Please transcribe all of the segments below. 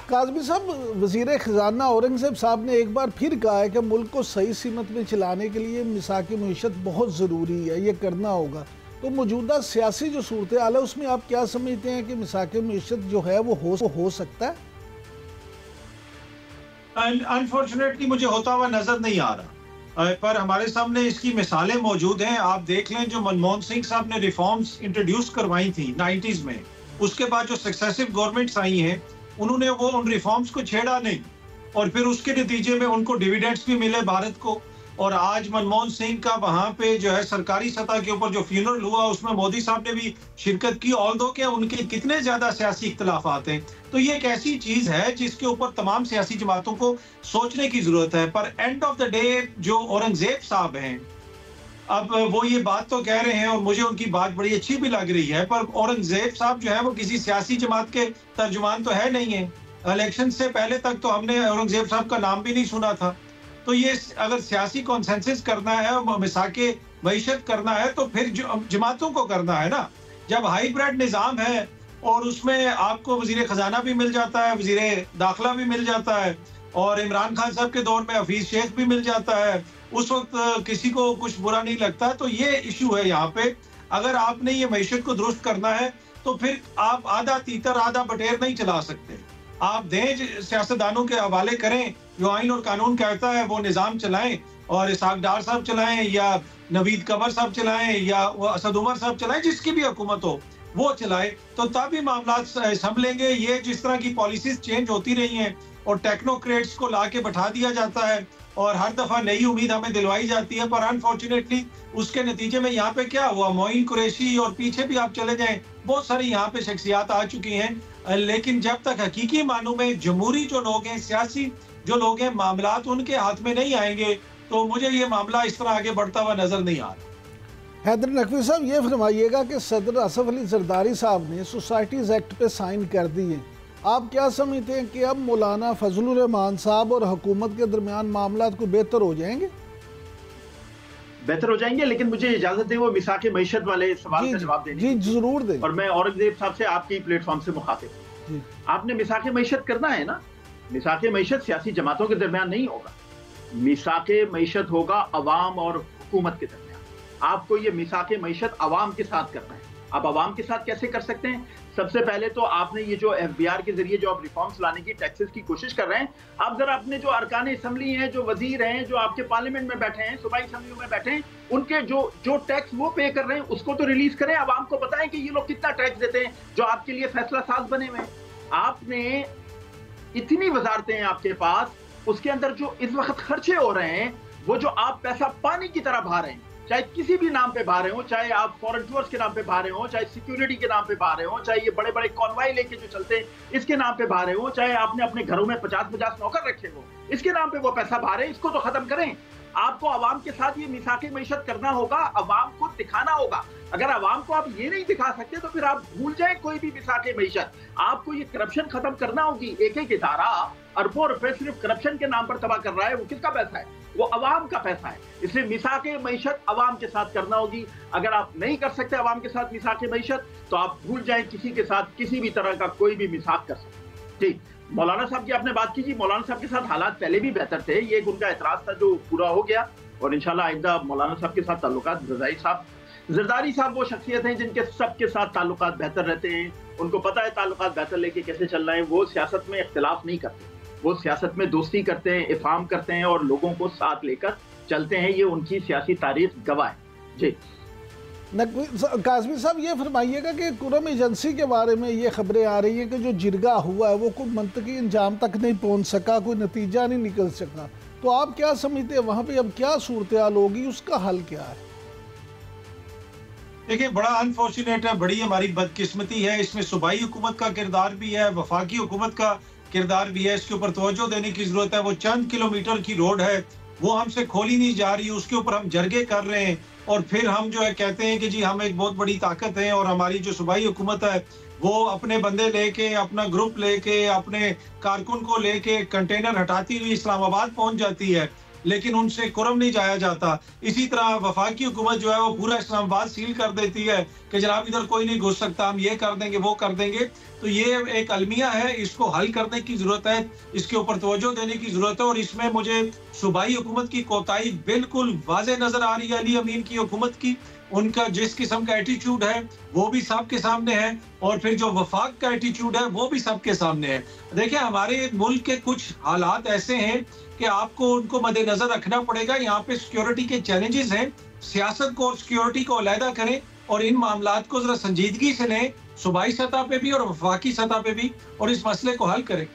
काज़मी साहब, वज़ीर ख़जाना औरंगज़ेब साहब ने एक बार फिर कहा है कि मुल्क को सही सीमत में चलाने के लिए मिसाक़ मईशत बहुत ज़रूरी है, ये करना होगा। तो मौजूदा सियासी जो सूरत हाल है उसमें आप क्या समझते हैं कि मिसाक़ मईशत जो है वो हो सकता है? अनफॉर्चुनेटली मुझे होता हुआ नजर नहीं आ रहा, पर हमारे सामने इसकी मिसालें मौजूद हैं। आप देख लें, जो मनमोहन सिंह साहब ने रिफॉर्म्स इंट्रोड्यूस करवाई थी 90s में, उसके बाद जो सक्सेसिव गवर्नमेंट्स आई हैं उन्होंने वो उन रिफॉर्म्स को छेड़ा नहीं, और फिर उसके नतीजे में उनको डिविडेंड्स भी मिले भारत को। और आज मनमोहन सिंह का वहां पे जो है सरकारी सतह के ऊपर जो फ्यूनरल हुआ उसमें मोदी साहब ने भी शिरकत की, ऑल्दो के उनके कितने ज्यादा सियासी इख्तिलाफात हैं। तो ये एक ऐसी चीज है जिसके ऊपर तमाम सियासी जमातों को सोचने की जरूरत है। पर एंड ऑफ द डे जो औरंगजेब साहब हैं, अब वो ये बात तो कह रहे हैं और मुझे उनकी बात बड़ी अच्छी भी लग रही है, पर औरंगजेब साहब जो है वो किसी सियासी जमात के तर्जुमान तो है नहीं है। इलेक्शन से पहले तक तो हमने औरंगजेब साहब का नाम भी नहीं सुना था। तो ये अगर सियासी कॉन्सेंसस करना है और मिसाके मईशत करना है तो फिर जमातों को करना है ना। जब हाइब्रिड निज़ाम है और उसमें आपको वजीर खजाना भी मिल जाता है, वजीर दाखिला भी मिल जाता है, और इमरान खान साहब के दौर में हफीज शेख भी मिल जाता है, उस वक्त किसी को कुछ बुरा नहीं लगता। तो ये इशू है यहाँ पे। अगर आपने ये मईशत को दुरुस्त करना है तो फिर आप आधा तीतर आधा बटेर नहीं चला सकते। आप दें, सियासतदानों के हवाले करें, जो आइन और कानून कहता है वो निज़ाम चलाएं, और इसहाक डार साहब चलाएं या नवीद कमर साहब चलाएं या असद उमर साहब चलाएं, जिसकी भी हुकूमत हो वो चलाए, तो तभी मामला संभलेंगे। ये जिस तरह की पॉलिसीज चेंज होती रही हैं और टेक्नोक्रेट्स को ला के बैठा दिया जाता है और हर दफा नई उम्मीद हमें दिलवाई जाती है, पर अनफॉर्चुनेटली उसके नतीजे में यहाँ पे क्या हुआ, मोइन कुरैशी और पीछे भी आप चले जाएं, बहुत सारी यहाँ पे शख्सियात आ चुकी हैं। लेकिन जब तक हकीकी मानों में जमहूरी जो लोग हैं, सियासी जो लोग हैं, मामलात उनके हाथ में नहीं आएंगे, तो मुझे ये मामला इस तरह आगे बढ़ता हुआ नजर नहीं आ रहा। हैदर नकवी साहब, ये फरमाइएगा कि सदर असफ अली जरदारी साहब ने सोसाइटीज़ एक्ट पे साइन कर दिए, आप क्या समझते हैं कि अब मौलाना फजलुर रहमान साहब और हुकूमत के दरमियान मामलात को बेहतर हो जाएंगे? बेहतर हो जाएंगे, लेकिन मुझे इजाजत दें वो मिसाके मईशत वाले सवाल का जवाब देने। जी जरूर दें। और मैं औरंगजेब साहब से आपकी प्लेटफॉर्म से मुखातिब हूं। आपने मिसाके मईशत करना है ना, मिसाके मईशत सियासी जमातों के दरमियान नहीं होगा, मिसाके मईशत होगा अवाम और हुकूमत के दरमियान। आपको ये मिसाके मईशत अवाम के साथ करना है। आप अवाम के साथ कैसे कर सकते हैं? सबसे पहले तो आपने ये जो FBR के जरिए जो आप रिफॉर्म्स लाने की, टैक्सेस की कोशिश कर रहे हैं, आप जरा अपने जो अरकान असम्बली हैं, जो वजीर हैं, जो आपके पार्लियामेंट में बैठे हैं, सूबाई असम्बलियों में बैठे हैं, उनके जो टैक्स वो पे कर रहे हैं उसको तो रिलीज करें, अवाम को बताएं कि ये लोग कितना टैक्स देते हैं जो आपके लिए फैसला साज बने हुए हैं। आपने इतनी वजारतें हैं आपके पास, उसके अंदर जो इस वक्त खर्चे हो रहे हैं, वो जो आप पैसा पानी की तरह बहा रहे हैं, चाहे किसी भी नाम पे बहा रहे हो, चाहे आप फॉरेन टूर्स के नाम पे बहा रहे हो, चाहे सिक्योरिटी के नाम पे बहा रहे हो, चाहे ये बड़े बड़े कॉन्वाई लेके जो चलते हैं इसके नाम पे बहा रहे हो, चाहे आपने अपने घरों में 50-50 नौकर रखे हो, इसके नाम पे वो पैसा बहा रहे हैं, इसको तो खत्म करें। आपको अवाम के साथ ये मिसाके मईशत करना होगा, अवाम को दिखाना होगा। अगर अवाम को आप ये नहीं दिखा सकते तो फिर आप भूल जाए कोई भी मिसाके मईशत। आपको ये करप्शन खत्म करना होगी। एक एक इदारा अरबों रुपए सिर्फ करप्शन के नाम पर तबाह कर रहा है, वो किसका पैसा है? वो अवाम का पैसा है। इसलिए मिसाके मईशत अवाम के साथ करना होगी। अगर आप नहीं कर सकते अवाम के साथ मिसाके मईशत, तो आप भूल जाए किसी के साथ किसी भी तरह का कोई भी मिसाक कर सकते। ठीक, मौलाना साहब की आपने बात की जी, मौलाना साहब के साथ हालात पहले भी बेहतर थे, ये एक उनका एतराज था जो पूरा हो गया, और इंशाल्लाह आइंदा मौलाना साहब के साथ ताल्लुकात, जरदारी साहब वो शख्सियत हैं जिनके सबके साथ ताल्लुकात बेहतर रहते हैं, उनको पता है ताल्लुकात बेहतर लेके कैसे चलना है। वो सियासत में इख्तिलाफ नहीं करते, वो सियासत में दोस्ती करते हैं, इफ़हाम करते हैं और लोगों को साथ लेकर चलते हैं। ये उनकी सियासी तारीख गवाह है जी। काज़मी साहब, ये फरमाइएगा कि कुरम एजेंसी के बारे में ये खबरें आ रही हैं कि जो जिरगा हुआ है वो कोई मंतकी अंजाम तक नहीं पहुंच सका, कोई नतीजा नहीं निकल सका, तो आप क्या समझते हैं वहाँ पे अब क्या सूरत हाल होगी, उसका हल क्या है? देखिए, बड़ा अनफॉर्चुनेट है, बड़ी हमारी बदकिस्मती है। इसमें सूबाई हुकूमत का किरदार भी है, वफाकी हुकूमत का किरदार भी है। इसके ऊपर तवज्जो देने की जरूरत है। वो चंद किलोमीटर की रोड है, वो हमसे खोली नहीं जा रही, उसके ऊपर हम जरगे कर रहे हैं, और फिर हम जो है कहते हैं कि जी हम एक बहुत बड़ी ताकत है, और हमारी जो सूबाई हुकूमत है वो अपने बंदे लेके, अपना ग्रुप लेके, अपने कारकुन को लेके कंटेनर हटाती हुई इस्लामाबाद पहुंच जाती है। लेकिन उनसे कुरम नहीं जाया जाता। इसी तरह वफाकी हुकूमत जो है वो पूरा इस्लामाबाद सील कर देती है कि जनाब इधर कोई नहीं घुस सकता, हम ये कर देंगे वो कर देंगे। तो ये एक अलमिया है, इसको हल करने की जरूरत है, इसके ऊपर तवज्जो देने की जरूरत है। और इसमें मुझे सूबाई हुकूमत की कोताही बिल्कुल वाज़ेह नजर आ रही है। अली अमीन की हुकूमत की उनका जिस किस्म का एटीट्यूड है वो भी सबके सामने है, और फिर जो वफाक का एटीट्यूड है वो भी सबके सामने है। देखिए हमारे मुल्क के कुछ हालात ऐसे हैं कि आपको उनको मद्देनजर रखना पड़ेगा। यहाँ पे सिक्योरिटी के चैलेंजेस हैं, सियासत को और सिक्योरिटी को अलहदा करें और इन मामलात को जरा संजीदगी से लें, सूबाई सतह पे भी और वफाकी सतह पे भी, और इस मसले को हल करें।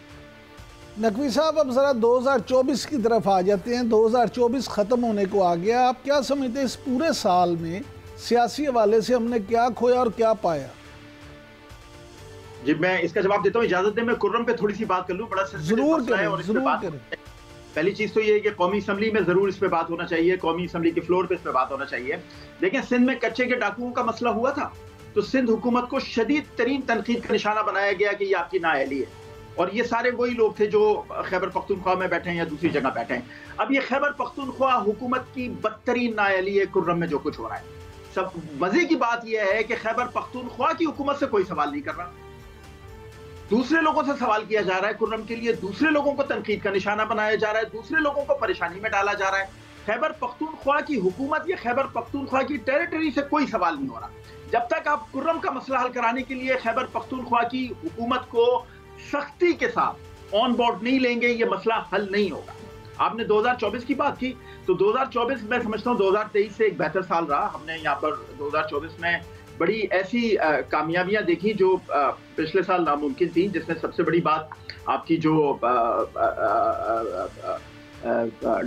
नकवी साहब अब ज़रा 2024 की तरफ आ जाते हैं। 2024 ख़त्म होने को आ गया, आप क्या समझते हैं इस पूरे साल में सियासी हवाले से हमने क्या खोया और क्या पाया? जी मैं इसका जवाब देता हूँ, इजाजत दें मैं कुर्रम पे थोड़ी सी बात कर लूँ, बड़ा जरूर करें। पहली चीज तो ये है कि कौमी असम्बली में जरूर इस पे बात होना चाहिए, कौमी असम्बली के फ्लोर पे इस पे बात होना चाहिए। देखें सिंध में कच्चे के डाकुओं का मसला हुआ था तो सिंध हुकूमत को शदीद तरीन तनकीद का निशाना बनाया गया कि ये आपकी नाअहली है, और ये सारे वही लोग थे जो खैबर पख्तूनख्वा में बैठे हैं या दूसरी जगह बैठे हैं। अब ये खैबर पख्तूनख्वा हुकूमत की बदतरीन नाअहली है कुर्रम में जो कुछ हो रहा है। सब मजे की बात यह है कि खैबर पख्तूनख्वा की हुकूमत से कोई सवाल नहीं कर रहा, दूसरे लोगों से सवाल किया जा रहा है। कुर्रम के लिए दूसरे लोगों को तनकीद का निशाना बनाया जा रहा है, दूसरे लोगों को परेशानी में डाला जा रहा है। खैबर पख्तूनख्वा की हुकूमत या खैबर पख्तूनख्वा की टेरिटरी से कोई सवाल नहीं हो रहा। जब तक आप कुर्रम का मसला हल कराने के लिए खैबर पख्तूनख्वा की हुकूमत को सख्ती के साथ ऑन बोर्ड नहीं लेंगे, ये मसला हल नहीं होगा। आपने 2024 की बात की, तो 2024 मैं समझता हूँ 2023 से एक बेहतर साल रहा। हमने यहाँ पर 2024 में बड़ी ऐसी कामयाबियां देखी जो पिछले साल नामुमकिन थी, जिसमें सबसे बड़ी बात आपकी जो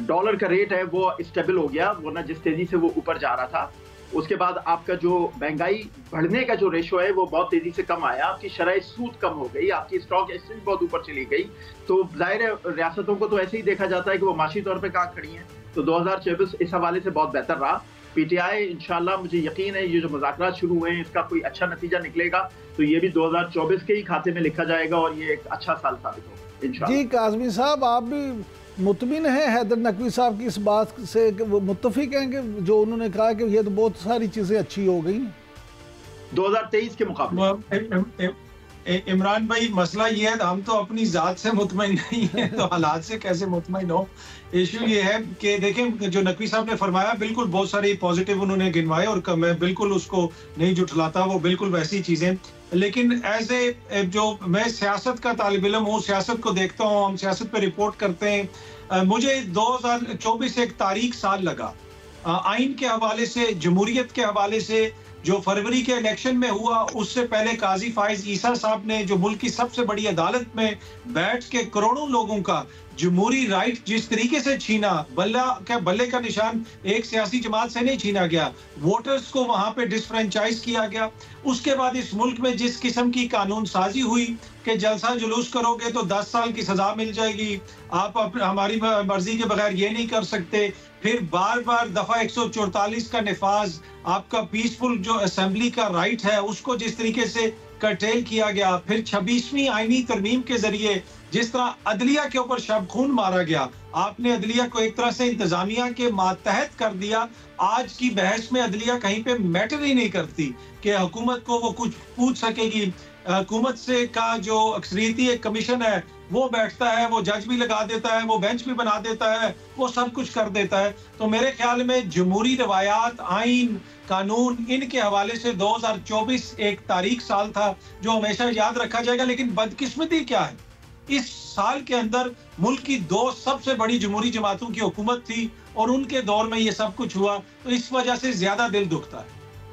डॉलर का रेट है वो स्टेबल हो गया, वरना जिस तेजी से वो ऊपर जा रहा था। उसके बाद आपका जो महंगाई बढ़ने का जो रेशो है वो बहुत तेजी से कम आया, आपकी शरह सूद कम हो गई, आपकी स्टॉक एक्सचेंज बहुत ऊपर चली गई। तो जाहिर है रियासतों को तो ऐसे ही देखा जाता है कि वो माशी तौर पे कहाँ खड़ी हैं। तो 2024 इस हवाले से बहुत बेहतर रहा। पीटीआई इंशाल्लाह मुझे यकीन है ये जो मुज़ाकरात शुरू हुए हैं इसका कोई अच्छा नतीजा निकलेगा तो ये भी 2024 के ही खाते में लिखा जाएगा और ये एक अच्छा साल साबित होगा इंशाल्लाह। जी काज़मी साहब, आप भी मुतमिन हैं हैदर नकवी साहब की इस बात से, वो मुत्तफिक हैं कि जो उन्होंने कहा कि ये तो बहुत सारी चीज़ें अच्छी हो गई 2023 के मुकाबले? इमरान भाई मसला ये है, हम तो अपनी जात से मुतमईन नहीं है तो हालात से कैसे मुतमईन हो। इशू ये है कि देखें जो नकवी साहब ने फरमाया बिल्कुल बहुत सारी पॉजिटिव उन्होंने गिनवाए और मैं बिल्कुल उसको नहीं जुटलाता, वो बिल्कुल वैसी चीज़ें। लेकिन एज ए जो मैं सियासत का तालिब इल्म हूँ, सियासत को देखता हूँ, हम सियासत पे रिपोर्ट करते हैं। मुझे 2024 एक तारीख साल लगा आइन के हवाले से, जमहूरियत के हवाले से। जो फरवरी के इलेक्शन में हुआ उससे पहले काजी फाइज ईसा साहब ने जो मुल्क की सबसे बड़ी अदालत में बैठ के करोड़ों लोगों का जमहूरी राइट जिस तरीके से छीना, बल्ले का निशान एक सियासी जमात से नहीं छीना गया, वोटर्स को वहां पे डिसफ्रेंचाइज किया गया। उसके बाद इस मुल्क में जिस किस्म की कानून साजी हुई कि जलसा जुलूस करोगे तो 10 साल की सजा मिल जाएगी, आप हमारी मर्जी के बगैर ये नहीं कर सकते। फिर बार बार दफा 144 का निफाज, आपका पीसफुल जो असेंबली का राइट है उसको जिस तरीके से कर्टेल किया गया। फिर 26वीं आईनी तरमीम के जरिए जिस तरह अदलिया के ऊपर शब खून मारा गया, आपने अदलिया को एक तरह से इंतजामिया के मातहत कर दिया। आज की बहस में अदलिया कहीं पे मैटर ही नहीं करती कि हुकूमत को वो कुछ पूछ सकेगी। हुकूमत से का जो अक्सरियती एक कमीशन है वो बैठता है, वो जज भी लगा देता है, वो बेंच भी बना देता है, वो सब कुछ कर देता है। तो मेरे ख्याल में जमहूरी रवायात, आइन, कानून, इनके हवाले से 2024 एक तारीख साल था जो हमेशा याद रखा जाएगा। लेकिन बदकिस्मती क्या है, इस साल के अंदर मुल्क की 2 सबसे बड़ी जमहूरी जमातों की हुकूमत थी और उनके दौर में ये सब कुछ हुआ, तो इस वजह से ज्यादा दिल दुखता है।